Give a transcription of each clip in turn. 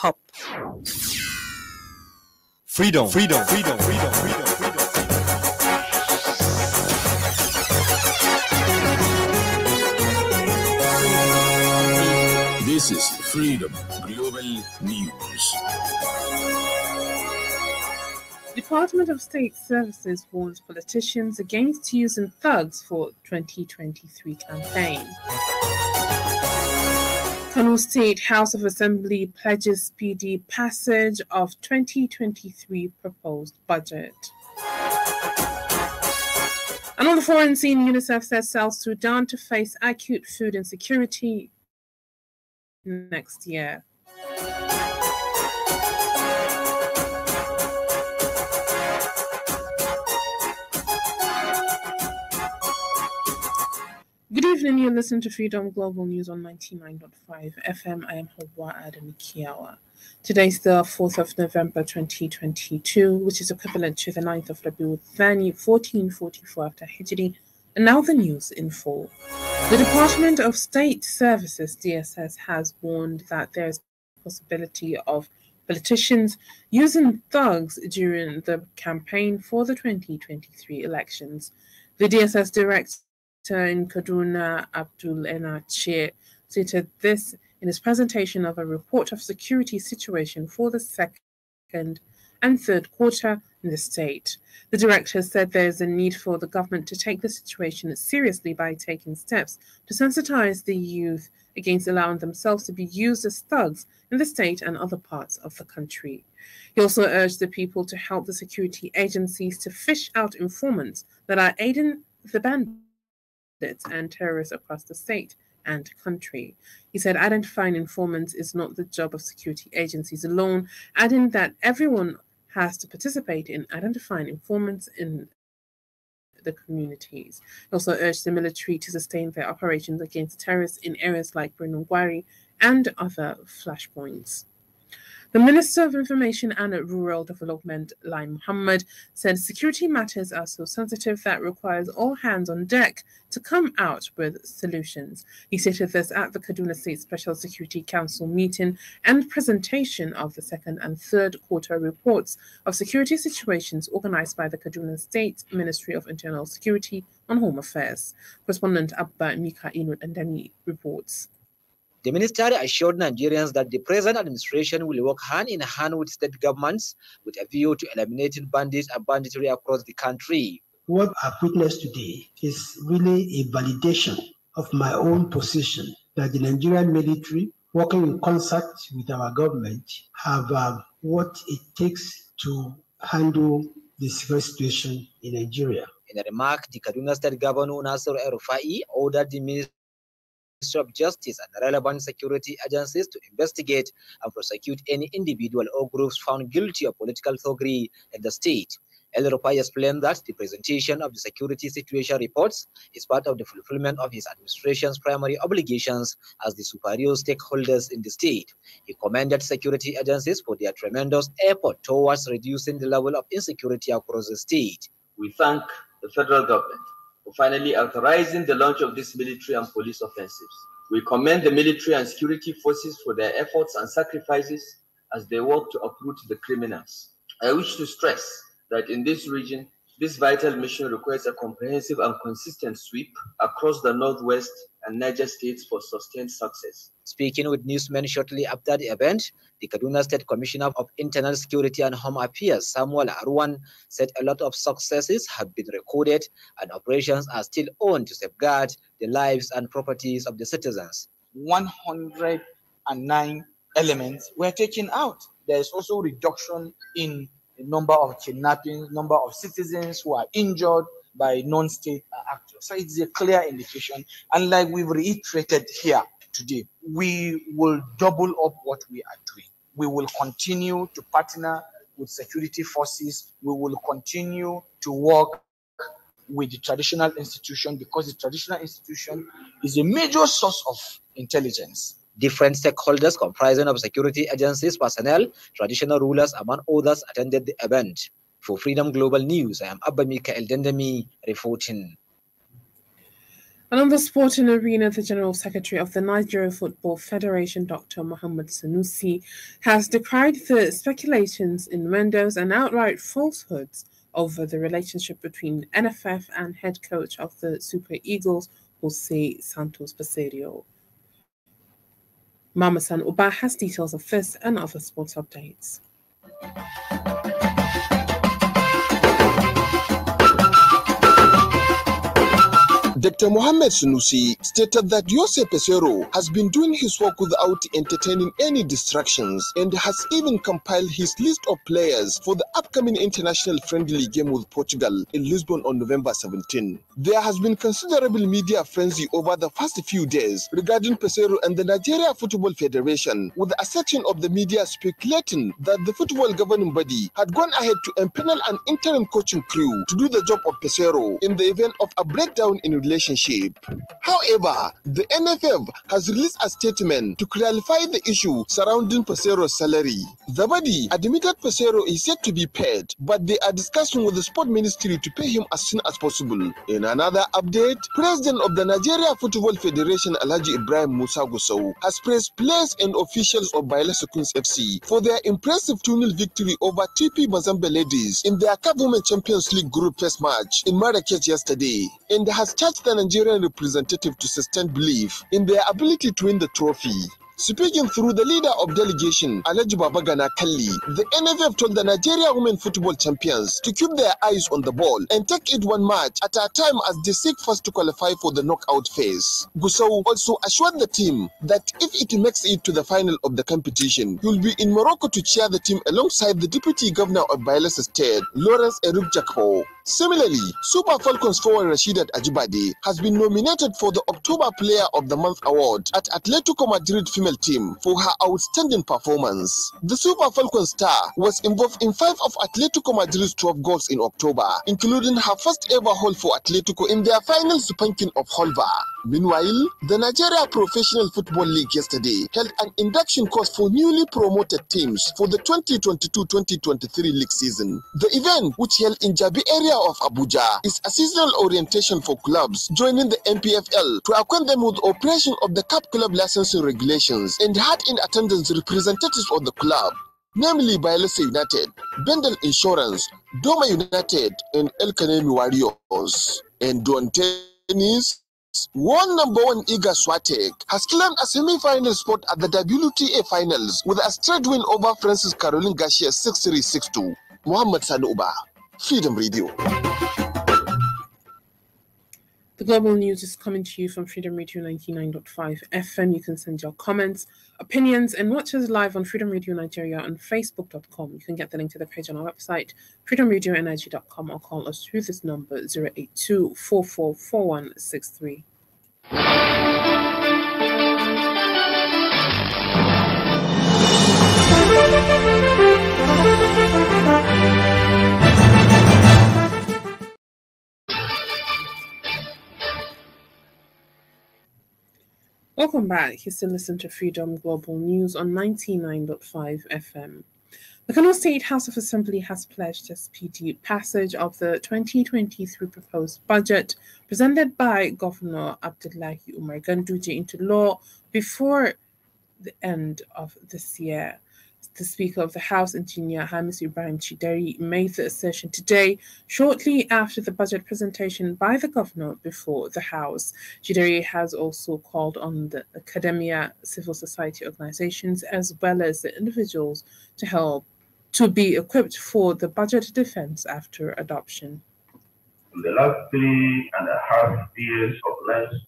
pop. Freedom, freedom, freedom, freedom, freedom, freedom. This is Freedom Global News. Department of State Services warns politicians against using thugs for 2023 campaign. Kano State House of Assembly pledges speedy passage of 2023 proposed budget. And on the foreign scene, UNICEF says South Sudan to face acute food insecurity next year. Good evening, you're listening to Freedom Global News on 99.5 FM. I am Hauwa Adamu Kiyawa. Today's the 4th of November 2022, which is equivalent to the 9th of Rabiul Thani 1444 after Hijri. And now the news in full. The Department of State Services, DSS, has warned that there is a possibility of politicians using thugs during the campaign for the 2023 elections. The DSS director in Kaduna, Abdul Enache, stated this in his presentation of a report of security situation for the second and third quarter in the state. The director said there is a need for the government to take the situation seriously by taking steps to sensitize the youth against allowing themselves to be used as thugs in the state and other parts of the country. He also urged the people to help the security agencies to fish out informants that are aiding the bandits and terrorists across the state and country. He said identifying informants is not the job of security agencies alone, adding that everyone has to participate in identifying informants in the communities. He also urged the military to sustain their operations against terrorists in areas like Brunungwari and other flashpoints. The Minister of Information and Rural Development, Lai Muhammad, said security matters are so sensitive that requires all hands on deck to come out with solutions. He stated this at the Kaduna State Special Security Council meeting and presentation of the second and third quarter reports of security situations organized by the Kaduna State Ministry of Internal Security on Home Affairs. Correspondent Abba Mikaelu Ndani reports. The minister assured Nigerians that the present administration will work hand in hand with state governments with a view to eliminating bandits and banditry across the country. What I've witnessed today is really a validation of my own position that the Nigerian military, working in concert with our government, have what it takes to handle the security situation in Nigeria. In a remark, the Kaduna State Governor Nasir El-Rufai ordered the Ministry of Justice and relevant security agencies to investigate and prosecute any individual or groups found guilty of political thuggery in the state. El-Rufai explained that the presentation of the security situation reports is part of the fulfillment of his administration's primary obligations as the superior stakeholders in the state. He commended security agencies for their tremendous effort towards reducing the level of insecurity across the state. We thank the federal government for finally authorizing the launch of these military and police offensives. We commend the military and security forces for their efforts and sacrifices as they work to uproot the criminals. I wish to stress that in this region, this vital mission requires a comprehensive and consistent sweep across the Northwest and Niger states for sustained success. Speaking with newsmen shortly after the event, the Kaduna State Commissioner of Internal Security and Home Affairs, Samuel Arwan, said a lot of successes have been recorded and operations are still on to safeguard the lives and properties of the citizens. 109 elements were taken out. There is also reduction in the number of kidnappings, number of citizens who are injured by non-state actors. So it's a clear indication. And like we've reiterated here today, we will double up what we are doing. We will continue to partner with security forces. We will continue to work with the traditional institution because the traditional institution is a major source of intelligence. Different stakeholders comprising of security agencies, personnel, traditional rulers, among others, attended the event. For Freedom Global News, I am Abba Mikael Dendemi reporting. And on the sporting arena, the General Secretary of the Nigeria Football Federation, Dr. Mohammed Sanusi, has decried the speculations, innuendos, and outright falsehoods over the relationship between NFF and head coach of the Super Eagles, Jose Santos Baserio. Mama San Uba has details of this and other sports updates. Dr. Mohammed Sunusi stated that Jose Pesero has been doing his work without entertaining any distractions and has even compiled his list of players for the upcoming international friendly game with Portugal in Lisbon on November 17. There has been considerable media frenzy over the past few days regarding Pesero and the Nigeria Football Federation, with a section of the media speculating that the football governing body had gone ahead to empanel an interim coaching crew to do the job of Pesero in the event of a breakdown in relationship. However, the NFF has released a statement to clarify the issue surrounding Pesero's salary. The body admitted Pesero is yet to be paid, but they are discussing with the sport ministry to pay him as soon as possible. In another update, President of the Nigeria Football Federation Alhaji Ibrahim Musa Gusau has praised players and officials of Bayelsa Queens FC for their impressive 2-0 victory over TP Mazembe Ladies in their Cup Women Champions League group first match in Marrakech yesterday, and has charged the Nigerian representative to sustain belief in their ability to win the trophy. Speaking through the leader of delegation, Alhaji Babagana Kalli, the NFF told the Nigeria Women Football Champions to keep their eyes on the ball and take it one match at a time as they seek first to qualify for the knockout phase. Gusau also assured the team that if it makes it to the final of the competition, he will be in Morocco to cheer the team alongside the Deputy Governor of Bayelsa State, Lawrence Eruk Jakpo. Similarly, Super Falcons forward Rashidat Ajibade has been nominated for the October Player of the Month award at Atletico Madrid female team for her outstanding performance. The Super Falcons star was involved in 5 of Atletico Madrid's 12 goals in October, including her first ever haul for Atletico in their final spanking of Holva. Meanwhile, the Nigeria Professional Football League yesterday held an induction course for newly promoted teams for the 2022-2023 league season. The event, which held in Jabi area of Abuja, is a seasonal orientation for clubs joining the MPFL to acquaint them with operation of the Cup Club licensing regulations, and had in attendance representatives of the club, namely Bayelsa United, Bendel Insurance, Doma United, and El Kanemi Warriors. And on tennis, world number 1 Iga Swiatek has claimed a semi-final spot at the WTA Finals with a straight win over Francis Caroline Garcia 6-3, 6-2. Muhammad Sanuba, Freedom Radio. The Global News is coming to you from Freedom Radio 99.5 FM. You can send your comments, opinions, and watch us live on Freedom Radio Nigeria on Facebook.com. You can get the link to the page on our website, freedomradioenergy.com, or call us through this number, 082-444163. Welcome back. You still listen to Freedom Global News on 99.5 FM. The Kano State House of Assembly has pledged SPD passage of the 2023 proposed budget presented by Governor Abdullahi Umar Ganduje into law before the end of this year. The Speaker of the House, Engineer Hamis Ibrahim Chideri, made the assertion today, shortly after the budget presentation by the Governor before the House. Chideri has also called on the academia, civil society organizations, as well as the individuals to help to be equipped for the budget defense after adoption. In the last 3.5 years of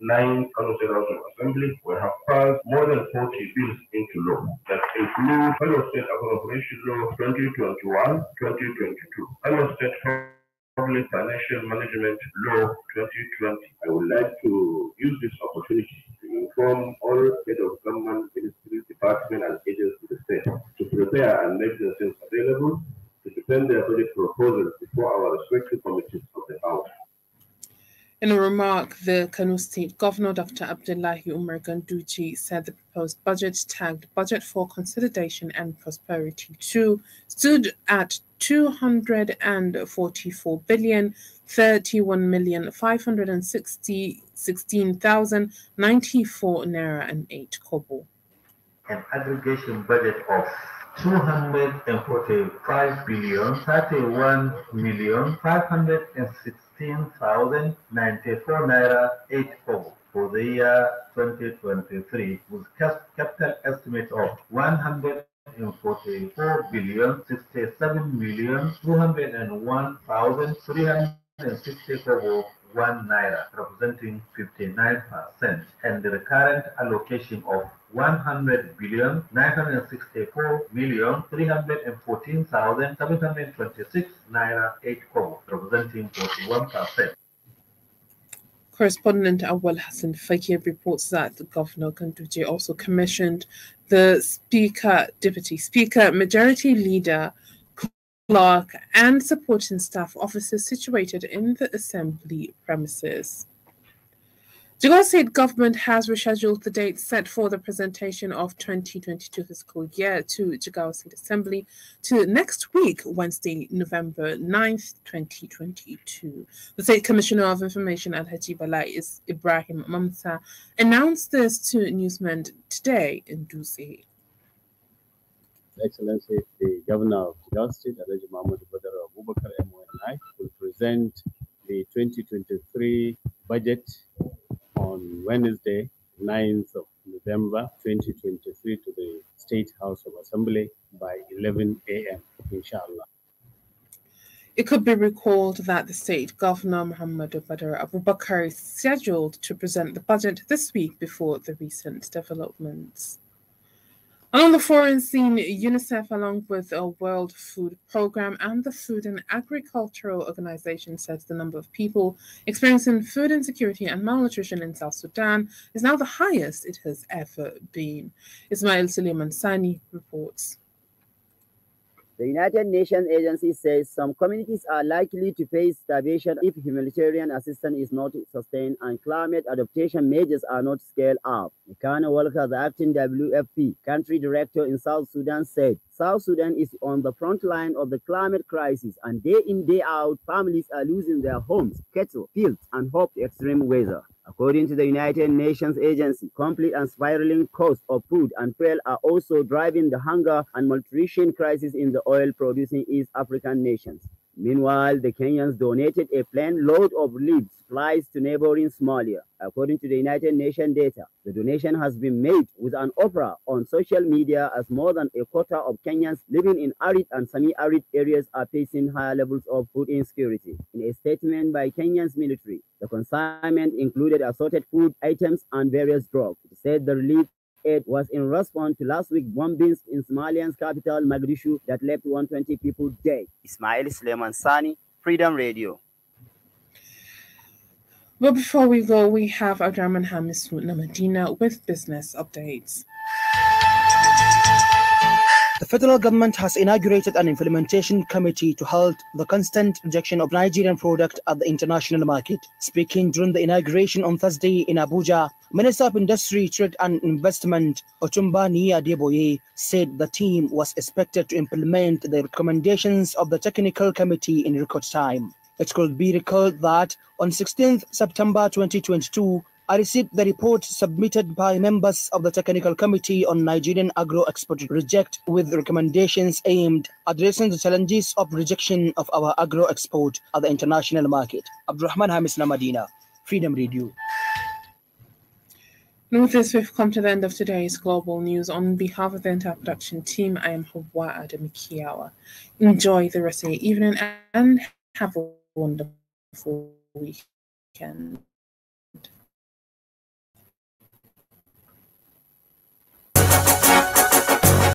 nine Kano State House of Assembly, we have passed more than 40 bills into law that include Kano State Appropriation Law 2021-2022, Kano State Public Financial Management Law 2020. I would like to use this opportunity to inform all head of government, ministries, departments, and agencies of the state to prepare and make themselves available to defend their budget proposals before our respective committees of the House. In a remark, the Kano State Governor, Dr. Abdullahi Umar Ganduje, said the proposed budget, tagged Budget for Consolidation and Prosperity 2, stood at 244,031,566 16,094 naira and 8 kobo. An aggregation budget of 245 billion 31,516,094 naira 8 kobo for the year 2023, with capital estimate of 144 billion 67 million 201,360 kobo 1 naira, representing 59%, and the recurrent allocation of 100 billion 964 million 314,726 naira 8 kobo, representing 41%. Correspondent Awal Hassan Fakir reports that the Governor Ganduje also commissioned the Speaker, Deputy Speaker, Majority Leader, clerk, and supporting staff officers situated in the Assembly premises. Jigawa State Government has rescheduled the date set for the presentation of 2022 fiscal year to Jigawa State Assembly to next week, Wednesday, November 9th, 2022. The State Commissioner of Information Alhaji Bala Ibrahim Mamta announced this to newsmen today in Dutse. Excellency, the Governor of Jigawa State, Alhaji Mahmoud Abubakar MONI, will present the 2023 budget on Wednesday, 9th of November 2023 to the State House of Assembly by 11 a.m., inshallah. It could be recalled that the state governor, Muhammadu Badar Abubakar, is scheduled to present the budget this week before the recent developments. And on the foreign scene, UNICEF, along with the World Food Programme and the Food and Agricultural Organization, says the number of people experiencing food insecurity and malnutrition in South Sudan is now the highest it has ever been. Ismail Suleiman Sani reports. The United Nations agency says some communities are likely to face starvation if humanitarian assistance is not sustained and climate adaptation measures are not scaled up. Mikana Walker, the acting WFP country director in South Sudan, said South Sudan is on the front line of the climate crisis, and day in, day out, families are losing their homes, cattle, fields, and hope to extreme weather. According to the United Nations agency, complete and spiraling costs of food and fuel are also driving the hunger and malnutrition crisis in the oil-producing East African nations. Meanwhile, the Kenyans donated a plane load of relief supplies to neighboring Somalia. According to the United Nations data, the donation has been made with an offer on social media as more than a quarter of Kenyans living in arid and semi-arid areas are facing higher levels of food insecurity. In a statement by Kenya's military, the consignment included assorted food items and various drugs. It said the relief aid was in response to last week's bombings in Somalia's capital, Mogadishu, that left 120 people dead. Ismail Suleiman Sani, Freedom Radio. But before we go, we have Abdurrahman Hamisu Namadina with business updates. The federal government has inaugurated an implementation committee to halt the constant rejection of Nigerian products at the international market. Speaking during the inauguration on Thursday in Abuja, Minister of Industry, Trade and Investment, Otumba Nia Deboye, said the team was expected to implement the recommendations of the technical committee in record time. It could be recalled that on 16th September 2022, I received the report submitted by members of the Technical Committee on Nigerian Agro-Export Reject with recommendations aimed at addressing the challenges of rejection of our agro-export at the international market. Abdurrahman Hamis Namadina, Freedom Radio. And with this, we've come to the end of today's Global News. On behalf of the entire production team, I am Hauwa Adamu Kiyawa. Enjoy the rest of your evening and have a wonderful weekend.